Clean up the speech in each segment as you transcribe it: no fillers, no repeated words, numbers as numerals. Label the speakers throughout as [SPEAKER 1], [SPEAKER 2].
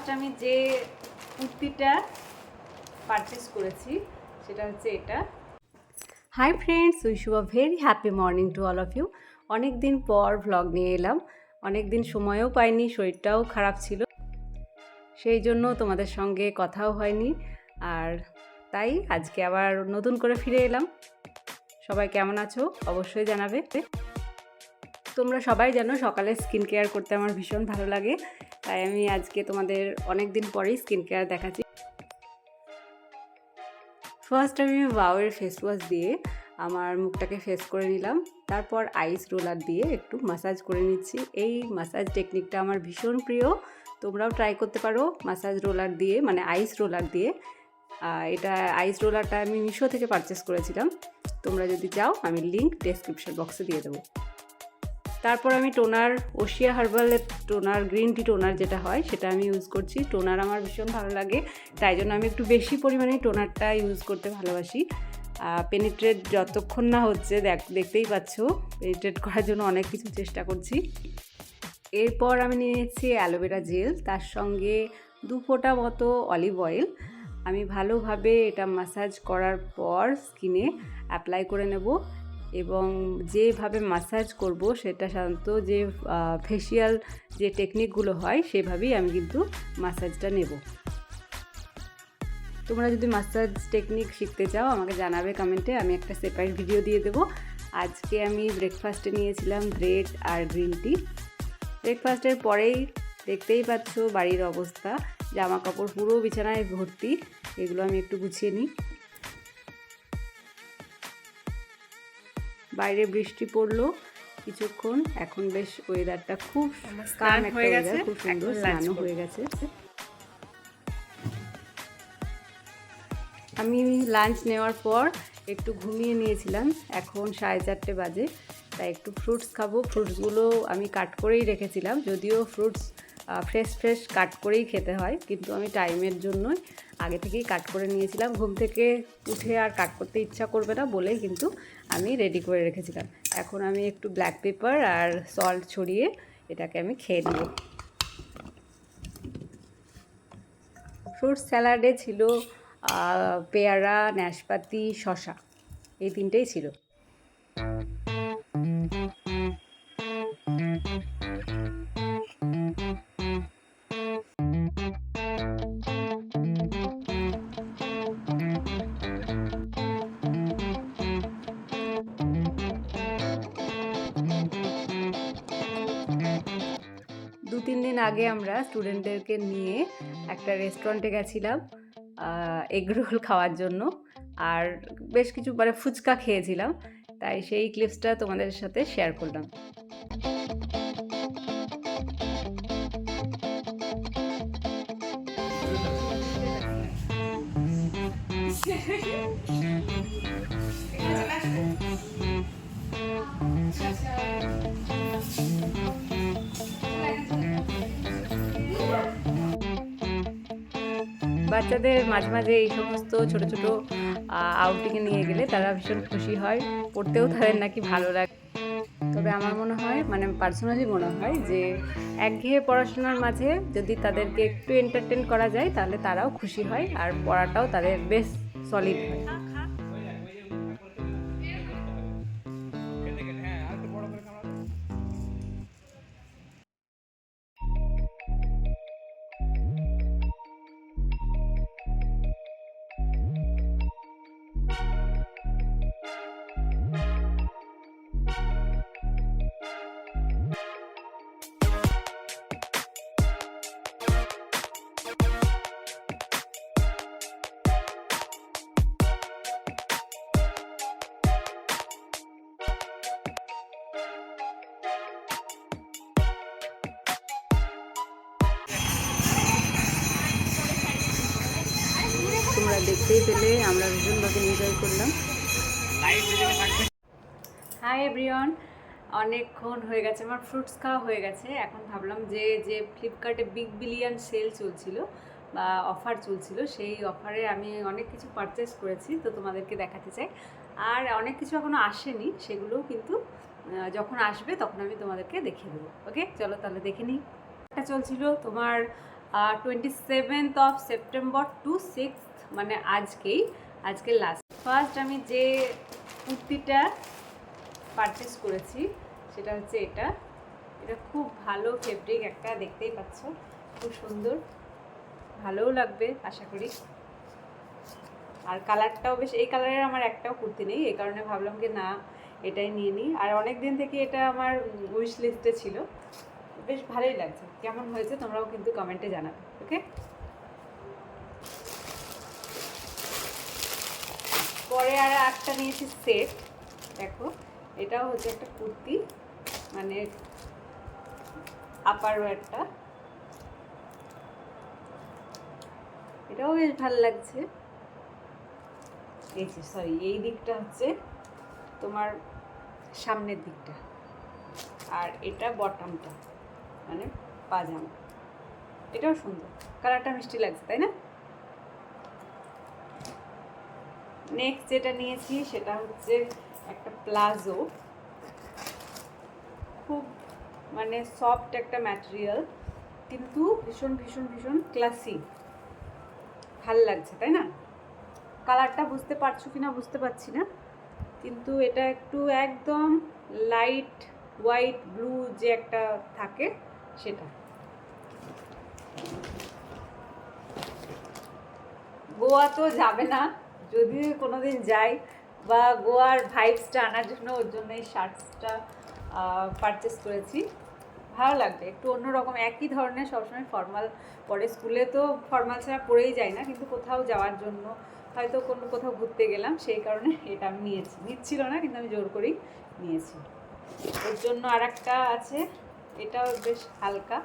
[SPEAKER 1] First আমি যে কুর্তিটা পারচেস করেছি সেটা হচ্ছে এটা। Hi friends, wish you a very happy morning to all of you. অনেক দিন পর ভ্লগ নিয়ে এলাম। অনেক দিন সময়ও পাইনি, শরীরটাও খারাপ ছিল, সেই জন্য তোমাদের সঙ্গে কথাও হয়নি। আর তাই আজকে আবার নতুন করে ফিরে এলাম। সবাই কেমন আছো অবশ্যই জানাবে। তোমরা সবাই জানো সকালে স্কিন কেয়ার করতে আমার ভীষণ ভালো লাগে, তাই আমি আজকে তোমাদের অনেক দিন পরেই স্কিন কেয়ার দেখাচ্ছি। ফার্স্ট আমি ওয়াওয়ের ফেস ওয়াশ দিয়ে আমার মুখটাকে ফেস করে নিলাম, তারপর আইস রোলার দিয়ে একটু ম্যাসাজ করে নিচ্ছি। এই ম্যাসাজ টেকনিকটা আমার ভীষণ প্রিয়, তোমরাও ট্রাই করতে পারো ম্যাসাজ রোলার দিয়ে, মানে আইস রোলার দিয়ে। এটা আইস রোলারটা আমি মিশো থেকে পারচেস করেছিলাম, তোমরা যদি চাও আমি লিঙ্ক ডেসক্রিপশন বক্সে দিয়ে দেবো। তারপর আমি টোনার, ওশিয়া হার্বালের টোনার, গ্রিন টি টোনার যেটা হয় সেটা আমি ইউজ করছি। টোনার আমার ভীষণ ভালো লাগে, তাই জন্য আমি একটু বেশি পরিমাণে টোনারটা ইউজ করতে ভালোবাসি। পেনিট্রেট যতক্ষণ না হচ্ছে, দেখতেই পাচ্ছ পেনিট্রেট করার জন্য অনেক কিছু চেষ্টা করছি। এরপর আমি নিয়েছি অ্যালোভেরা জেল, তার সঙ্গে 2 ফোঁটা মতো অলিভ অয়েল। আমি ভালোভাবে এটা ম্যাসাজ করার পর স্কিনে অ্যাপ্লাই করে নেব, এবং যেভাবে ম্যাসাজ করব সেটা সাধারণত যে ফেসিয়াল যে টেকনিকগুলো হয় সেভাবেই আমি কিন্তু ম্যাসাজটা নেব। তোমরা যদি ম্যাসাজ টেকনিক শিখতে চাও আমাকে জানাবে কমেন্টে, আমি একটা সেপারেট ভিডিও দিয়ে দেবো। আজকে আমি ব্রেকফাস্টে নিয়েছিলাম ব্রেড আর গ্রিন টি। ব্রেকফাস্টের পরেই দেখতেই পাচ্ছ বাড়ির অবস্থা, জামা কাপড় পুরো বিছানায় ভর্তি, এগুলো আমি একটু গুছিয়ে নিই। বাইরে বৃষ্টি পড়লো কিছুক্ষণ, এখন বেশ ওয়েদারটা খুব কাম একটা ওয়েদার, খুব সুন্দর, স্নানও হয়ে গেছে। আমি লাঞ্চ নেওয়ার পর একটু ঘুমিয়ে নিয়েছিলাম, এখন 4:30 বাজে, তাই একটু ফ্রুটস খাবো। ফ্রুটসগুলো আমি কাট করেই রেখেছিলাম, যদিও ফ্রুটস ফ্রেশ কাট করেই খেতে হয়, কিন্তু আমি টাইমের জন্যই আগে থেকেই কাট করে নিয়েছিলাম। ঘুম থেকে উঠে আর কাট করতে ইচ্ছা করবে না বলেই কিন্তু আমি রেডি করে রেখেছিলাম। এখন আমি একটু ব্ল্যাক পেপার আর সল্ট ছড়িয়ে এটাকে আমি খেয়ে নেব। ফ্রুট স্যালাডে ছিল পেয়ারা, নাশপাতি, শসা, এই 3টেই ছিল। দু-তিন দিন আগে আমরা স্টুডেন্টদেরকে নিয়ে একটা রেস্টুরেন্টে গেছিলাম এগরোল খাওয়ার জন্য, আর বেশ কিছু ফুচকা খেয়েছিলাম, তাই সেই ক্লিপসটা তোমাদের সাথে শেয়ার করলাম। বাচ্চাদের মাঝে মাঝে এই সমস্ত ছোট ছোট আউটিংয়ে নিয়ে গেলে তারা ভীষণ খুশি হয়, পড়তেও তাদের নাকি ভালো লাগে। তবে আমার মনে হয়, মানে পার্সোনালি মনে হয় যে একঘেয়ে পড়াশোনার মাঝে যদি তাদেরকে একটু এন্টারটেন করা যায় তাহলে তারাও খুশি হয়, আর পড়াটাও তাদের বেশ সলিড হয়। তোমরা দেখতেই পেলে আমরা ভীষণভাবে এনজয় করলাম। হাই এভরিওয়ান, অনেকক্ষণ হয়ে গেছে আমার ফ্রুটস খাওয়া হয়ে গেছে। এখন ভাবলাম যে ফ্লিপকার্টে বিগ বিলিয়ন সেল চলছিল বা অফার চলছিল, সেই অফারে আমি অনেক কিছু পারচেস করেছি, তো তোমাদেরকে দেখাতে চাই। আর অনেক কিছু এখনও আসেনি, সেগুলোও কিন্তু যখন আসবে তখন আমি তোমাদেরকে দেখিয়ে দেবো। ওকে, চলো তাহলে দেখে নিই। একটা চলছিল তোমার 27 টু 6 মানে আজকে লাস্ট। ফার্স্ট আমি যে কুর্তিটা পারচেস করেছি সেটা হচ্ছে এটা খুব ভালো ফেব্রিক একটা, দেখতেই পাচ্ছ, খুব সুন্দর, ভালোও লাগবে আশা করি। আর কালারটাও বেশ, এই কালারের আমার একটাও কুর্তি নেই, এই কারণে ভাবলাম কি না এটাই নিয়ে নিই। আর অনেক দিন থেকে এটা আমার উইশ লিস্টে ছিল, বেশ ভালোই লাগছে। কেমন হয়েছে তোমরাও কিন্তু কমেন্টে জানাবে। ওকে, পরে আর একটা নিয়েছি সেট। দেখো এটাও হচ্ছে একটা কুর্তি, মানে আপার ওয়্যারটা, এটাও বেশ ভালো লাগছে। এই যে সরি, এই দিকটা হচ্ছে তোমার সামনের দিকটা, আর এটা বটমটা মানে পাজামা। এটাও সুন্দর, কালারটা মিষ্টি লাগছে, তাই না? নেক্সট যেটা নিয়েছি সেটা হচ্ছে একটা প্লাজো, খুব মানে সফট একটা ম্যাটেরিয়াল, কিন্তু ভীষণ ভীষণ ভীষণ ক্লাসি, ভাল লাগছে, তাই না? কালারটা বুঝতে পারছো কিনা বুঝতে পারছি না, কিন্তু এটা একটু একদম লাইট হোয়াইট ব্লু যে একটা থাকে সেটা। গোয়া তো যাবে না, যদি কোনোদিন যাই, বা গোয়ার ভাইবসটা আনার জন্য ওর জন্য এই শার্টসটা পারচেস করেছি। ভালো লাগবে, একটু অন্যরকম, একই ধরনের সবসময় ফর্মাল পরে, স্কুলে তো ফর্মাল ছাড়া পরেই যায় না, কিন্তু কোথাও যাওয়ার জন্য হয়তো কোথাও ঘুরতে গেলাম, সেই কারণে এটা আমি নিচ্ছিল না, কিন্তু আমি জোর করেই নিয়েছি। ওর জন্য আর একটা আছে, এটাও বেশ হালকা,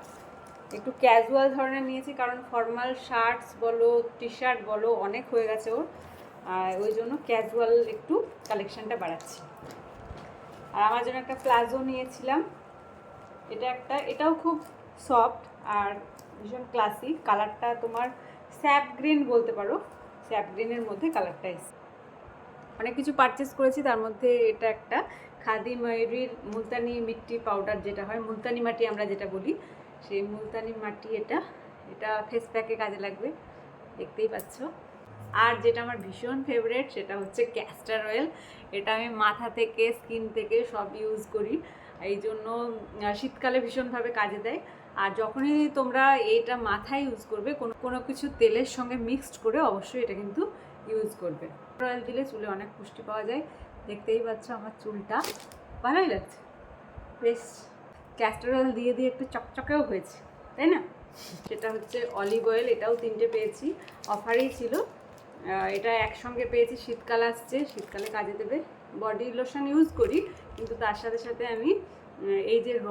[SPEAKER 1] একটু ক্যাজুয়াল ধরনের নিয়েছি, কারণ ফর্মাল শার্টস বলো টি শার্ট বলো অনেক হয়ে গেছে ওর, আর ওই জন্য ক্যাজুয়াল একটু কালেকশানটা বাড়াচ্ছি। আর আমার জন্য একটা প্লাজো নিয়েছিলাম, এটাও খুব সফট আর ভীষণ ক্লাসি। কালারটা তোমার স্যাপ গ্রিন বলতে পারো, স্যাপ গ্রিনের মধ্যে কালারটা এসে। অনেক কিছু পারচেস করেছি, তার মধ্যে এটা একটা খাদি ময়ূরীর মুলতানি মিট্টি পাউডার, যেটা হয় মুলতানি মাটি আমরা যেটা বলি, সেই মুলতানি মাটি। এটা ফেস প্যাকে কাজে লাগবে, দেখতেই পাচ্ছ। আর যেটা আমার ভীষণ ফেভারিট সেটা হচ্ছে ক্যাস্টার অয়েল। এটা আমি মাথা থেকে স্কিন থেকে সব ইউজ করি, এই জন্য শীতকালে ভীষণভাবে কাজে দেয়। আর যখনই তোমরা এটা মাথায় ইউজ করবে, কোনো কিছু তেলের সঙ্গে মিক্সড করে অবশ্যই এটা কিন্তু ইউজ করবে। অয়েল দিলে চুলে অনেক পুষ্টি পাওয়া যায়, দেখতেই পাচ্ছ আমার চুলটা ভালোই লাগছে বেশ। ক্যাস্টার অয়েল দিয়ে দিয়ে একটু চকচকেও হয়েছে, তাই না? সেটা হচ্ছে অলিভ অয়েল, এটাও 3টে পেয়েছি, অফারেই ছিল। এটা একসঙ্গে পেয়েছি, শীতকাল আসছে, শীতকালে কাজে দেবে। বডি লোশন ইউজ করি, কিন্তু তার সাথে সাথে আমি এই যে র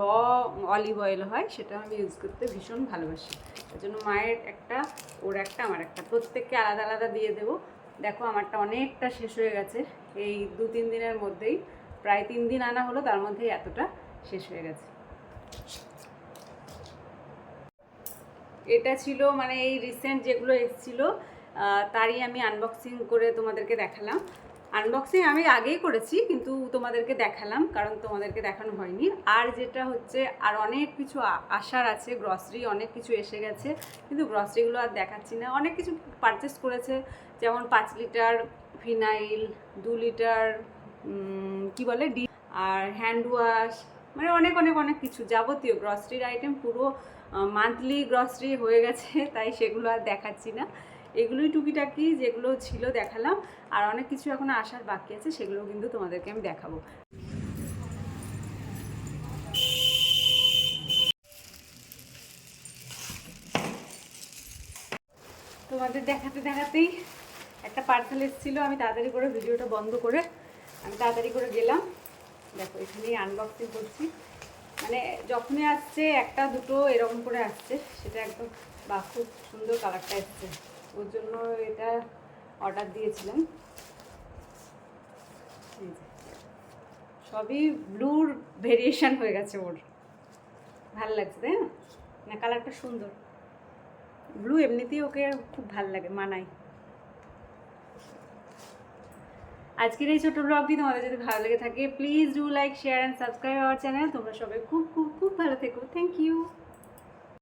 [SPEAKER 1] অলিভ অয়েল হয় সেটা আমি ইউজ করতে ভীষণ ভালোবাসি। তার জন্য মায়ের একটা, ওর একটা, আমার একটা, প্রত্যেককে আলাদা আলাদা দিয়ে দেবো। দেখো আমারটা অনেকটা শেষ হয়ে গেছে এই 2-3 দিনের মধ্যেই, প্রায় 3 দিন আনা হলো, তার মধ্যেই এতটা শেষ হয়ে গেছে। এটা ছিল মানে এই রিসেন্ট যেগুলো এসেছিলো তারই আমি আনবক্সিং করে তোমাদেরকে দেখালাম। আনবক্সিং আমি আগেই করেছি, কিন্তু তোমাদেরকে দেখালাম কারণ তোমাদেরকে দেখানো হয়নি। আর যেটা হচ্ছে আর অনেক কিছু আসার আছে, গ্রসারি অনেক কিছু এসে গেছে, কিন্তু গ্রসারিগুলো আর দেখাচ্ছি না। অনেক কিছু পারচেস করেছে, যেমন 5 লিটার ফিনাইল, 2 লিটার কি বলে আর হ্যান্ড ওয়াশ, মানে অনেক অনেক অনেক কিছু যাবতীয় গ্রসারির আইটেম, পুরো মান্থলি গ্রসারি হয়ে গেছে, তাই সেগুলো আর দেখাচ্ছি না। এগুলোই টুকিটাকি যেগুলো ছিল দেখালাম, আর অনেক কিছু এখনো আসার বাকি আছে, সেগুলো কিন্তু তোমাদেরকে আমি দেখাবো। তোমাদের দেখাতে দেখাতেই একটা পার্সেল এসেছিলো, আমি তাড়াতাড়ি করে ভিডিওটা বন্ধ করে আমি তাড়াতাড়ি করে গেলাম। দেখো এখানেই আনবক্সিং করছি, মানে যখনই আসছে একটা দুটো এরকম করে আসছে, সেটা একদম বা খুব সুন্দর কালারটা এসছে, ওর জন্য এটা অর্ডার দিয়েছিলাম। সবই ব্লুর ভেরিয়েশন হয়ে গেছে ওর, ভালো লাগছে তাই না? না কালারটা সুন্দর, ব্লু এমনিতেই ওকে খুব ভালো লাগে, মানায়। আজকের এই ছোটো ব্লগটি তোমাদের যদি ভালো লেগে থাকে, please do like, share and subscribe our channel. তোমরা সবাই খুব খুব খুব ভালো থেকো। Thank you.